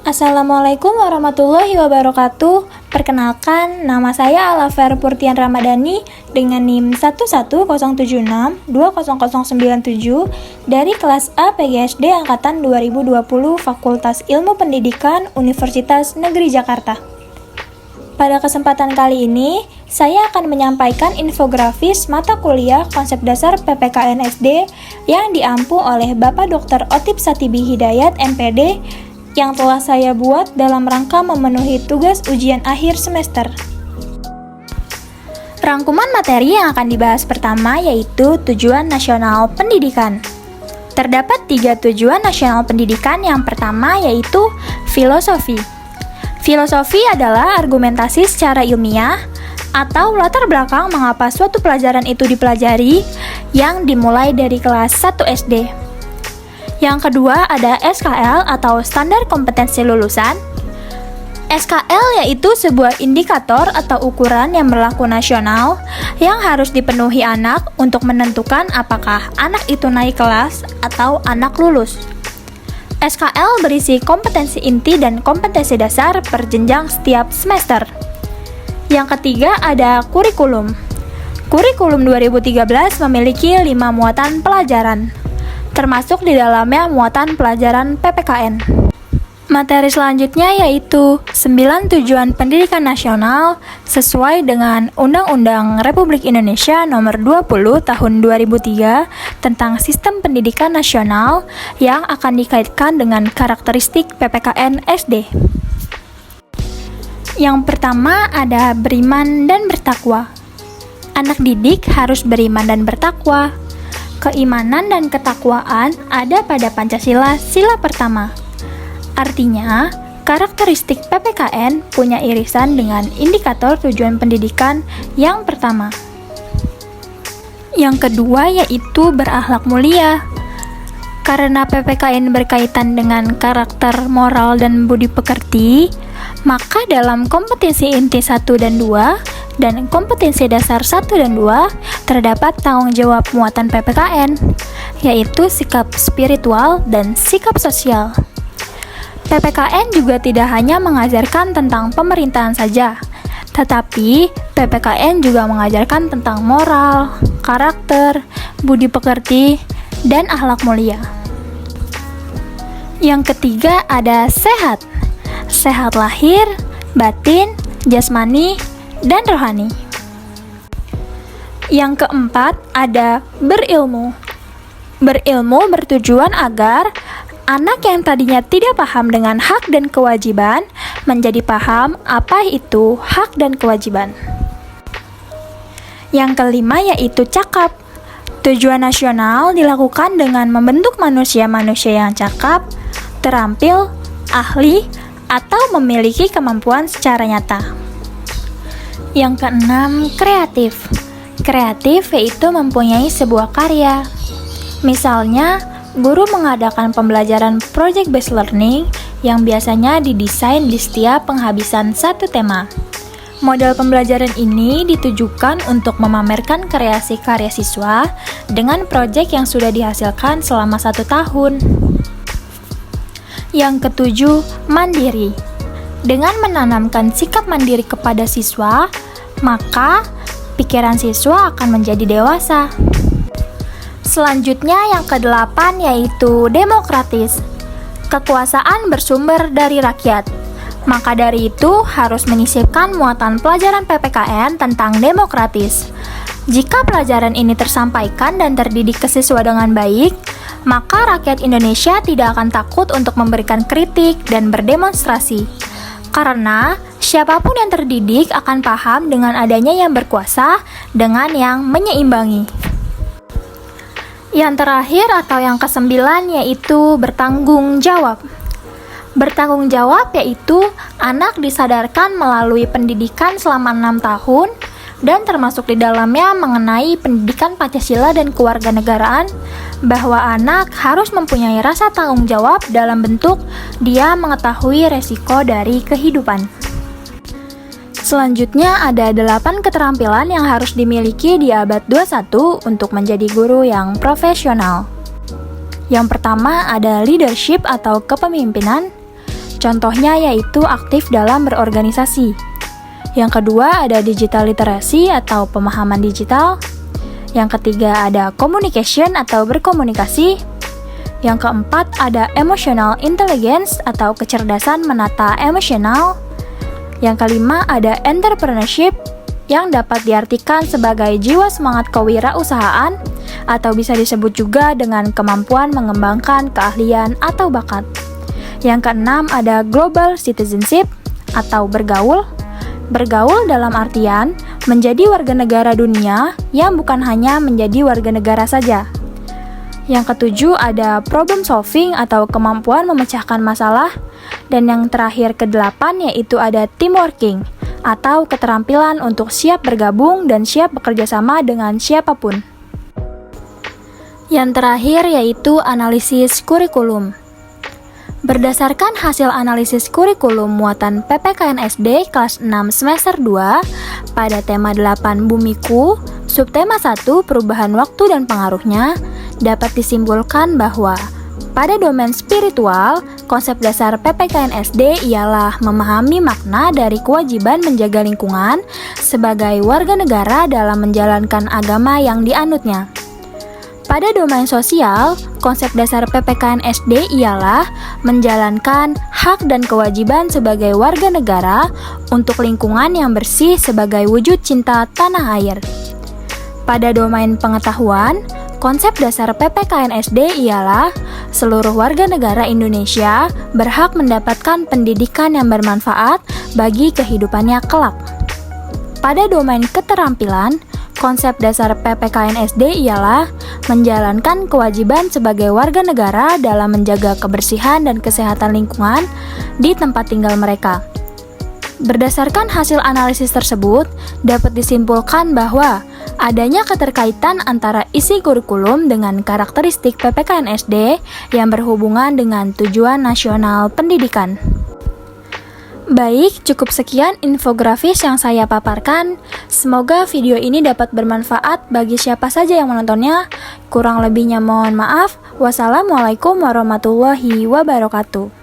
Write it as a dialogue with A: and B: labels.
A: Assalamualaikum warahmatullahi wabarakatuh. Perkenalkan, nama saya Alafer Purtian Ramadhani dengan NIM 11076200097 dari kelas A PGSD Angkatan 2020 Fakultas Ilmu Pendidikan Universitas Negeri Jakarta. Pada kesempatan kali ini, saya akan menyampaikan infografis mata kuliah konsep dasar PPKN SD yang diampu oleh Bapak Dr. Otip Satibi Hidayat, MPD, yang telah saya buat dalam rangka memenuhi tugas ujian akhir semester. Rangkuman materi yang akan dibahas pertama yaitu Tujuan Nasional Pendidikan. Terdapat 3 tujuan nasional pendidikan. Yang pertama yaitu filosofi. Filosofi adalah argumentasi secara ilmiah atau latar belakang mengapa suatu pelajaran itu dipelajari yang dimulai dari kelas 1 SD. Yang kedua ada SKL atau Standar Kompetensi Lulusan. SKL yaitu sebuah indikator atau ukuran yang berlaku nasional yang harus dipenuhi anak untuk menentukan apakah anak itu naik kelas atau anak lulus. SKL berisi kompetensi inti dan kompetensi dasar per jenjang setiap semester. Yang ketiga ada kurikulum. Kurikulum 2013 memiliki 5 muatan pelajaran, termasuk di dalamnya muatan pelajaran PPKN. Materi selanjutnya yaitu 9 tujuan pendidikan nasional sesuai dengan Undang-Undang Republik Indonesia Nomor 20 Tahun 2003 tentang Sistem Pendidikan Nasional yang akan dikaitkan dengan karakteristik PPKN SD. Yang pertama ada beriman dan bertakwa. Anak didik harus beriman dan bertakwa. Keimanan dan ketakwaan ada pada Pancasila sila pertama. Artinya, karakteristik PPKN punya irisan dengan indikator tujuan pendidikan yang pertama. Yang kedua yaitu berakhlak mulia. Karena PPKN berkaitan dengan karakter moral dan budi pekerti, maka dalam kompetensi inti 1 dan 2 dan kompetensi dasar 1 dan 2 terdapat tanggung jawab muatan PPKN, yaitu sikap spiritual dan sikap sosial. PPKN juga tidak hanya mengajarkan tentang pemerintahan saja, tetapi PPKN juga mengajarkan tentang moral, karakter, budi pekerti, dan akhlak mulia. Yang ketiga ada sehat. Sehat lahir, batin, jasmani, dan rohani. Yang keempat ada berilmu. Berilmu bertujuan agar anak yang tadinya tidak paham dengan hak dan kewajiban menjadi paham apa itu hak dan kewajiban. Yang kelima yaitu cakap. Tujuan nasional dilakukan dengan membentuk manusia-manusia yang cakap, terampil, ahli, atau memiliki kemampuan secara nyata. Yang keenam, kreatif. Kreatif yaitu mempunyai sebuah karya. Misalnya, guru mengadakan pembelajaran project based learning yang biasanya didesain di setiap penghabisan satu tema. Model pembelajaran ini ditujukan untuk memamerkan kreasi karya siswa dengan project yang sudah dihasilkan selama 1 tahun. Yang ketujuh, mandiri. Dengan menanamkan sikap mandiri kepada siswa, maka pikiran siswa akan menjadi dewasa. Selanjutnya yang ke-8 yaitu demokratis. Kekuasaan bersumber dari rakyat. Maka dari itu harus menyisipkan muatan pelajaran PPKN tentang demokratis. Jika pelajaran ini tersampaikan dan terdidik ke siswa dengan baik, maka rakyat Indonesia tidak akan takut untuk memberikan kritik dan berdemonstrasi. Karena siapapun yang terdidik akan paham dengan adanya yang berkuasa dengan yang menyeimbangi. Yang terakhir atau yang ke-9 yaitu bertanggung jawab. Bertanggung jawab yaitu anak disadarkan melalui pendidikan selama 6 tahun dan termasuk di dalamnya mengenai pendidikan Pancasila dan kewarganegaraan, bahwa anak harus mempunyai rasa tanggung jawab dalam bentuk dia mengetahui resiko dari kehidupan. Selanjutnya ada 8 keterampilan yang harus dimiliki di abad 21 untuk menjadi guru yang profesional. Yang pertama ada leadership atau kepemimpinan. Contohnya yaitu aktif dalam berorganisasi. Yang kedua ada digital literacy atau pemahaman digital. Yang ketiga ada communication atau berkomunikasi. Yang keempat ada emotional intelligence atau kecerdasan menata emosional. Yang kelima ada entrepreneurship yang dapat diartikan sebagai jiwa semangat kewirausahaan atau bisa disebut juga dengan kemampuan mengembangkan keahlian atau bakat. Yang keenam ada global citizenship atau bergaul. Bergaul dalam artian menjadi warga negara dunia yang bukan hanya menjadi warga negara saja. Yang ketujuh ada problem solving atau kemampuan memecahkan masalah. Dan yang terakhir kedelapan yaitu ada teamworking atau keterampilan untuk siap bergabung dan siap bekerja sama dengan siapapun. Yang terakhir yaitu analisis kurikulum. Berdasarkan hasil analisis kurikulum muatan PPKN SD kelas 6 semester 2 pada tema 8 Bumiku, subtema 1 perubahan waktu dan pengaruhnya, dapat disimpulkan bahwa pada domain spiritual, konsep dasar PPKN SD ialah memahami makna dari kewajiban menjaga lingkungan sebagai warga negara dalam menjalankan agama yang dianutnya. Pada domain sosial, konsep dasar PPKN SD ialah menjalankan hak dan kewajiban sebagai warga negara untuk lingkungan yang bersih sebagai wujud cinta tanah air. Pada domain pengetahuan, konsep dasar PPKN SD ialah seluruh warga negara Indonesia berhak mendapatkan pendidikan yang bermanfaat bagi kehidupannya kelak. Pada domain keterampilan, konsep dasar PPKN SD ialah menjalankan kewajiban sebagai warga negara dalam menjaga kebersihan dan kesehatan lingkungan di tempat tinggal mereka. Berdasarkan hasil analisis tersebut, dapat disimpulkan bahwa adanya keterkaitan antara isi kurikulum dengan karakteristik PPKN SD yang berhubungan dengan tujuan nasional pendidikan. Baik, cukup sekian infografis yang saya paparkan. Semoga video ini dapat bermanfaat bagi siapa saja yang menontonnya. Kurang lebihnya mohon maaf. Wassalamualaikum warahmatullahi wabarakatuh.